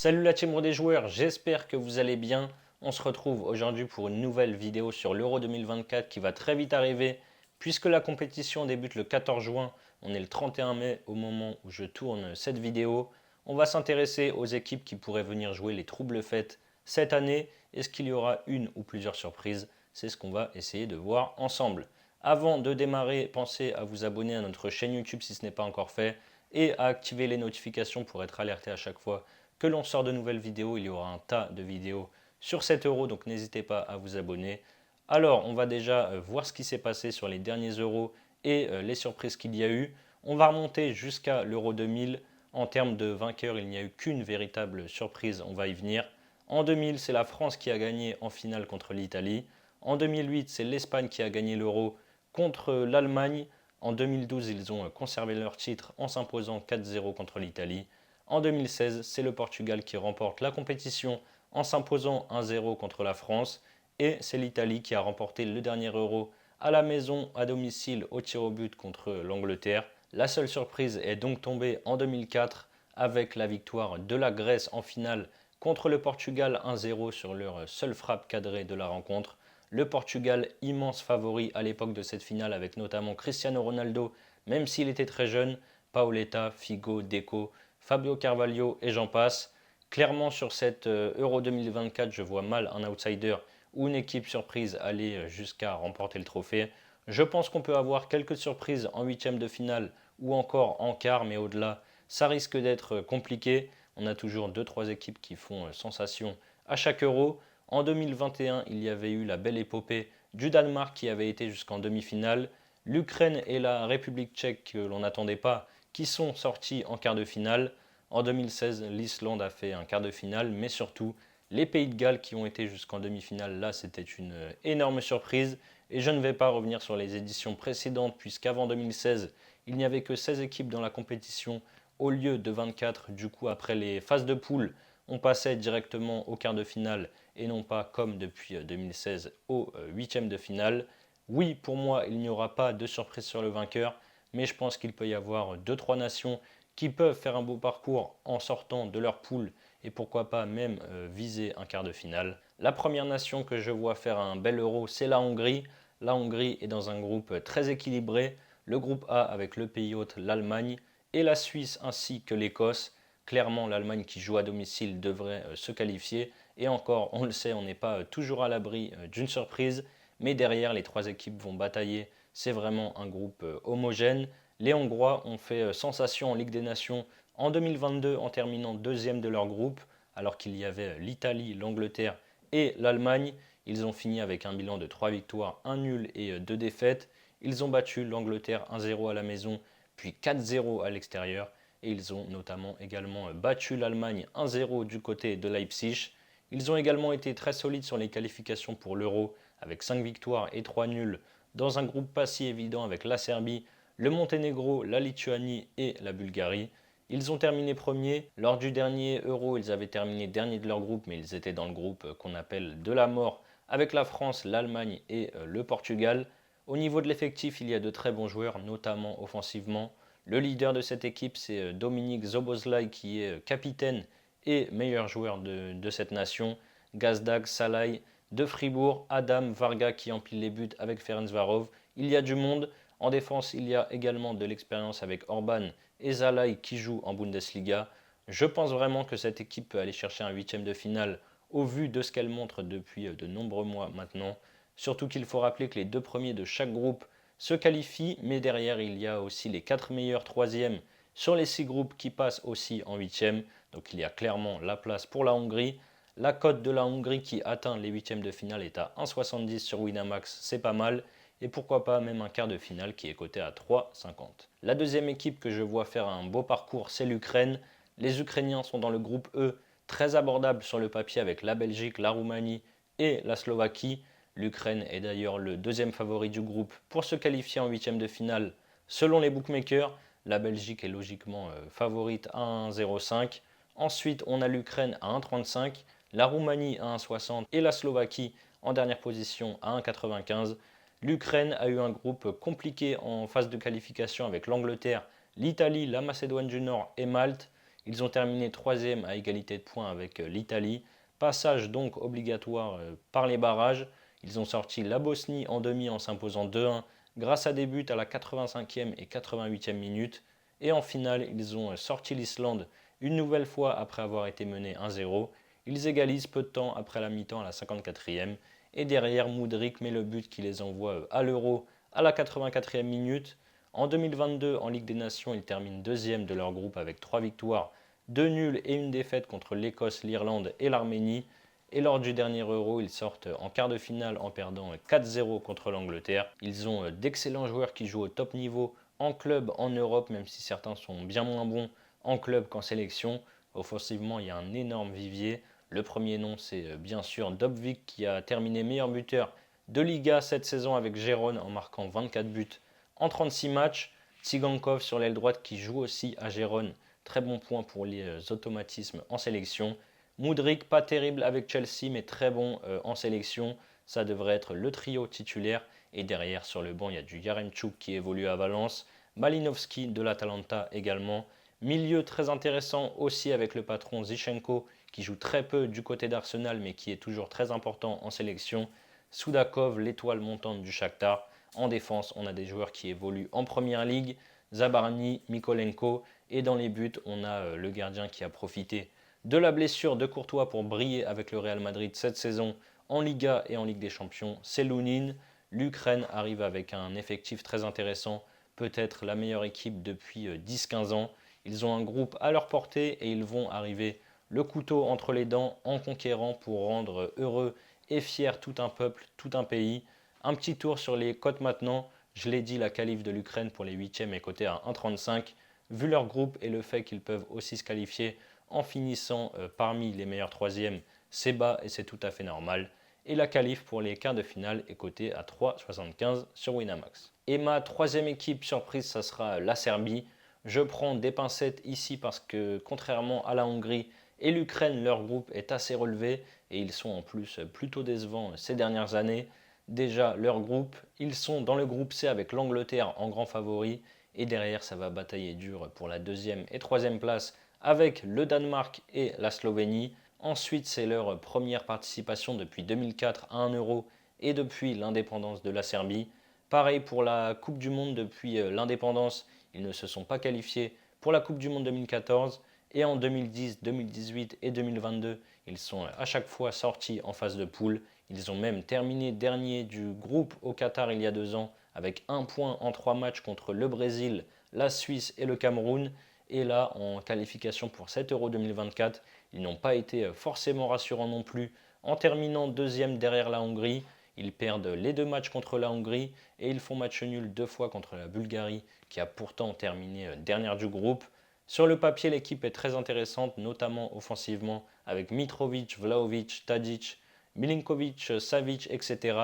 Salut la team des joueurs, j'espère que vous allez bien. On se retrouve aujourd'hui pour une nouvelle vidéo sur l'Euro 2024 qui va très vite arriver puisque la compétition débute le 14 juin. On est le 31 mai au moment où je tourne cette vidéo. On va s'intéresser aux équipes qui pourraient venir jouer les troubles fêtes cette année. Est-ce qu'il y aura une ou plusieurs surprises? C'est ce qu'on va essayer de voir ensemble. Avant de démarrer, pensez à vous abonner à notre chaîne YouTube si ce n'est pas encore fait et à activer les notifications pour être alerté à chaque fois que l'on sort de nouvelles vidéos. Il y aura un tas de vidéos sur 7 euros, donc n'hésitez pas à vous abonner. Alors, on va déjà voir ce qui s'est passé sur les derniers euros et les surprises qu'il y a eu. On va remonter jusqu'à l'euro 2000. En termes de vainqueur, il n'y a eu qu'une véritable surprise, on va y venir. En 2000, c'est la France qui a gagné en finale contre l'Italie. En 2008, c'est l'Espagne qui a gagné l'euro contre l'Allemagne. En 2012, ils ont conservé leur titre en s'imposant 4-0 contre l'Italie. En 2016, c'est le Portugal qui remporte la compétition en s'imposant 1-0 contre la France. Et c'est l'Italie qui a remporté le dernier Euro à la maison, à domicile, au tir au but contre l'Angleterre. La seule surprise est donc tombée en 2004 avec la victoire de la Grèce en finale contre le Portugal 1-0 sur leur seule frappe cadrée de la rencontre. Le Portugal, immense favori à l'époque de cette finale avec notamment Cristiano Ronaldo, même s'il était très jeune, Paoletta, Figo, Deco, Fabio Carvalho et j'en passe. Clairement sur cette Euro 2024, je vois mal un outsider ou une équipe surprise aller jusqu'à remporter le trophée. Je pense qu'on peut avoir quelques surprises en huitième de finale ou encore en quart, mais au-delà, ça risque d'être compliqué. On a toujours deux trois équipes qui font sensation à chaque Euro. En 2021, il y avait eu la belle épopée du Danemark qui avait été jusqu'en demi-finale. L'Ukraine et la République tchèque que l'on n'attendait pas qui sont sortis en quart de finale. En 2016, l'Islande a fait un quart de finale, mais surtout les Pays de Galles qui ont été jusqu'en demi-finale. Là, c'était une énorme surprise. Et je ne vais pas revenir sur les éditions précédentes, puisqu'avant 2016, il n'y avait que 16 équipes dans la compétition au lieu de 24. Du coup, après les phases de poule, on passait directement au quart de finale et non pas comme depuis 2016 au huitième de finale. Oui, pour moi, il n'y aura pas de surprise sur le vainqueur, mais je pense qu'il peut y avoir deux trois nations qui peuvent faire un beau parcours en sortant de leur poule et pourquoi pas même viser un quart de finale. La première nation que je vois faire un bel euro, c'est la Hongrie. La Hongrie est dans un groupe très équilibré, le groupe A avec le pays hôte, l'Allemagne, et la Suisse ainsi que l'Écosse. Clairement, l'Allemagne qui joue à domicile devrait se qualifier. Et encore, on le sait, on n'est pas toujours à l'abri d'une surprise. Mais derrière, les trois équipes vont batailler. C'est vraiment un groupe homogène. Les Hongrois ont fait sensation en Ligue des Nations en 2022 en terminant deuxième de leur groupe, alors qu'il y avait l'Italie, l'Angleterre et l'Allemagne. Ils ont fini avec un bilan de 3 victoires, 1 nul et 2 défaites. Ils ont battu l'Angleterre 1-0 à la maison, puis 4-0 à l'extérieur. Et ils ont notamment également battu l'Allemagne 1-0 du côté de Leipzig. Ils ont également été très solides sur les qualifications pour l'Euro, avec 5 victoires et 3 nuls, dans un groupe pas si évident avec la Serbie, le Monténégro, la Lituanie et la Bulgarie. Ils ont terminé premiers. Lors du dernier Euro, ils avaient terminé dernier de leur groupe, mais ils étaient dans le groupe qu'on appelle de la mort, avec la France, l'Allemagne et le Portugal. Au niveau de l'effectif, il y a de très bons joueurs, notamment offensivement. Le leader de cette équipe, c'est Dominique Szoboszlai, qui est capitaine et meilleur joueur de cette nation. Gazdag, Salai, de Fribourg, Adam, Varga qui empile les buts avec Ferencvaros. Il y a du monde. En défense, il y a également de l'expérience avec Orban et Zalai qui jouent en Bundesliga. Je pense vraiment que cette équipe peut aller chercher un huitième de finale au vu de ce qu'elle montre depuis de nombreux mois maintenant. Surtout qu'il faut rappeler que les deux premiers de chaque groupe se qualifient, mais derrière il y a aussi les quatre meilleurs troisièmes sur les six groupes qui passent aussi en huitième. Donc il y a clairement la place pour la Hongrie. La cote de la Hongrie qui atteint les huitièmes de finale est à 1,70 sur Winamax, c'est pas mal. Et pourquoi pas même un quart de finale qui est coté à 3,50. La deuxième équipe que je vois faire un beau parcours, c'est l'Ukraine. Les Ukrainiens sont dans le groupe E, très abordable sur le papier avec la Belgique, la Roumanie et la Slovaquie. L'Ukraine est d'ailleurs le deuxième favori du groupe pour se qualifier en huitième de finale. Selon les bookmakers, la Belgique est logiquement favorite à 1,05. Ensuite, on a l'Ukraine à 1,35, la Roumanie à 1,60 et la Slovaquie en dernière position à 1,95. L'Ukraine a eu un groupe compliqué en phase de qualification avec l'Angleterre, l'Italie, la Macédoine du Nord et Malte. Ils ont terminé troisième à égalité de points avec l'Italie. Passage donc obligatoire par les barrages. Ils ont sorti la Bosnie en demi en s'imposant 2-1 grâce à des buts à la 85e et 88e minute. Et en finale, ils ont sorti l'Islande une nouvelle fois après avoir été menés 1-0. Ils égalisent peu de temps après la mi-temps à la 54e. Et derrière, Mudryk met le but qui les envoie à l'Euro à la 84e minute. En 2022, en Ligue des Nations, ils terminent deuxième de leur groupe avec 3 victoires, 2 nuls et une défaite contre l'Écosse, l'Irlande et l'Arménie. Et lors du dernier Euro, ils sortent en quart de finale en perdant 4-0 contre l'Angleterre. Ils ont d'excellents joueurs qui jouent au top niveau en club en Europe, même si certains sont bien moins bons en club qu'en sélection. Offensivement, il y a un énorme vivier. Le premier nom, c'est bien sûr Dovbyk qui a terminé meilleur buteur de Liga cette saison avec Gérone en marquant 24 buts en 36 matchs. Tsigankov sur l'aile droite qui joue aussi à Gérone. Très bon point pour les automatismes en sélection. Mudryk, pas terrible avec Chelsea, mais très bon en sélection. Ça devrait être le trio titulaire. Et derrière, sur le banc, il y a du Yaremchuk qui évolue à Valence. Malinowski de l'Atalanta également. Milieu très intéressant aussi avec le patron Zichenko qui joue très peu du côté d'Arsenal mais qui est toujours très important en sélection. Soudakov, l'étoile montante du Shakhtar. En défense, on a des joueurs qui évoluent en première ligue. Zabarny, Mikolenko. Et dans les buts, on a le gardien qui a profité de la blessure de Courtois pour briller avec le Real Madrid cette saison en Liga et en Ligue des Champions. C'est Lounine. L'Ukraine arrive avec un effectif très intéressant, peut-être la meilleure équipe depuis 10-15 ans. Ils ont un groupe à leur portée et ils vont arriver le couteau entre les dents en conquérant pour rendre heureux et fier tout un peuple, tout un pays. Un petit tour sur les cotes maintenant. Je l'ai dit, la qualif de l'Ukraine pour les huitièmes est cotée à 1,35. Vu leur groupe et le fait qu'ils peuvent aussi se qualifier en finissant parmi les meilleurs troisièmes, c'est bas et c'est tout à fait normal. Et la qualif pour les quarts de finale est cotée à 3,75 sur Winamax. Et ma troisième équipe surprise, ça sera la Serbie. Je prends des pincettes ici parce que contrairement à la Hongrie et l'Ukraine, leur groupe est assez relevé et ils sont en plus plutôt décevants ces dernières années. Déjà, leur groupe, ils sont dans le groupe C avec l'Angleterre en grand favori et derrière, ça va batailler dur pour la deuxième et troisième place avec le Danemark et la Slovénie. Ensuite, c'est leur première participation depuis 2004 à un Euro et depuis l'indépendance de la Serbie. Pareil pour la Coupe du Monde depuis l'indépendance. Ils ne se sont pas qualifiés pour la Coupe du Monde 2014 et en 2010, 2018 et 2022, ils sont à chaque fois sortis en phase de poule. Ils ont même terminé dernier du groupe au Qatar il y a 2 ans avec un point en 3 matchs contre le Brésil, la Suisse et le Cameroun. Et là, en qualification pour cet Euro 2024, ils n'ont pas été forcément rassurants non plus en terminant deuxième derrière la Hongrie. Ils perdent les 2 matchs contre la Hongrie et ils font match nul 2 fois contre la Bulgarie qui a pourtant terminé dernière du groupe. Sur le papier, l'équipe est très intéressante, notamment offensivement, avec Mitrovic, Vlahovic, Tadic, Milinkovic, Savic, etc.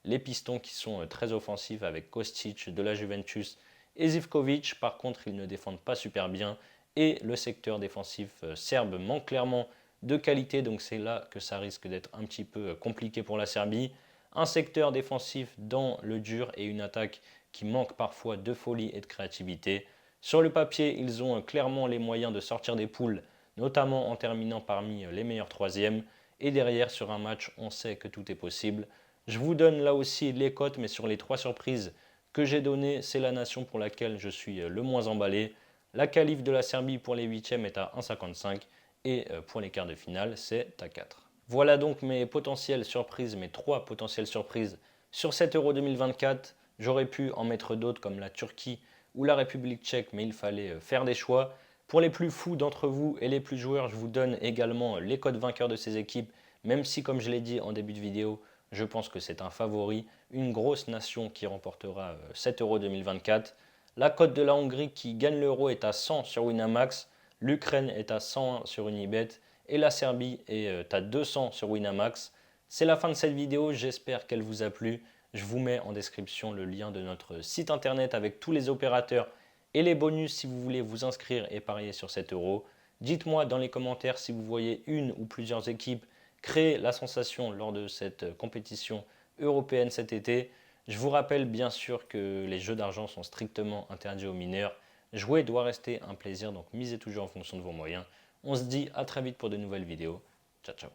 Les pistons qui sont très offensifs avec Kostic de la Juventus et Zivkovic. Par contre, ils ne défendent pas super bien et le secteur défensif serbe manque clairement de qualité, donc c'est là que ça risque d'être un petit peu compliqué pour la Serbie. Un secteur défensif dans le dur et une attaque qui manque parfois de folie et de créativité. Sur le papier, ils ont clairement les moyens de sortir des poules, notamment en terminant parmi les meilleurs troisièmes. Et derrière, sur un match, on sait que tout est possible. Je vous donne là aussi les cotes, mais sur les 3 surprises que j'ai données, c'est la nation pour laquelle je suis le moins emballé. La qualif de la Serbie pour les huitièmes est à 1,55 et pour les quarts de finale, c'est à 4. Voilà donc mes potentielles surprises, mes 3 potentielles surprises sur cet Euro 2024. J'aurais pu en mettre d'autres comme la Turquie ou la République tchèque, mais il fallait faire des choix. Pour les plus fous d'entre vous et les plus joueurs, je vous donne également les codes vainqueurs de ces équipes, même si, comme je l'ai dit en début de vidéo, je pense que c'est un favori, une grosse nation qui remportera cet Euro 2024. La cote de la Hongrie qui gagne l'Euro est à 100 sur Winamax, l'Ukraine est à 101 sur Unibet et la Serbie est à 200 sur Winamax. C'est la fin de cette vidéo, j'espère qu'elle vous a plu. Je vous mets en description le lien de notre site internet avec tous les opérateurs et les bonus si vous voulez vous inscrire et parier sur cet euro. Dites-moi dans les commentaires si vous voyez une ou plusieurs équipes créer la sensation lors de cette compétition européenne cet été. Je vous rappelle bien sûr que les jeux d'argent sont strictement interdits aux mineurs. Jouer doit rester un plaisir, donc misez toujours en fonction de vos moyens. On se dit à très vite pour de nouvelles vidéos. Ciao, ciao.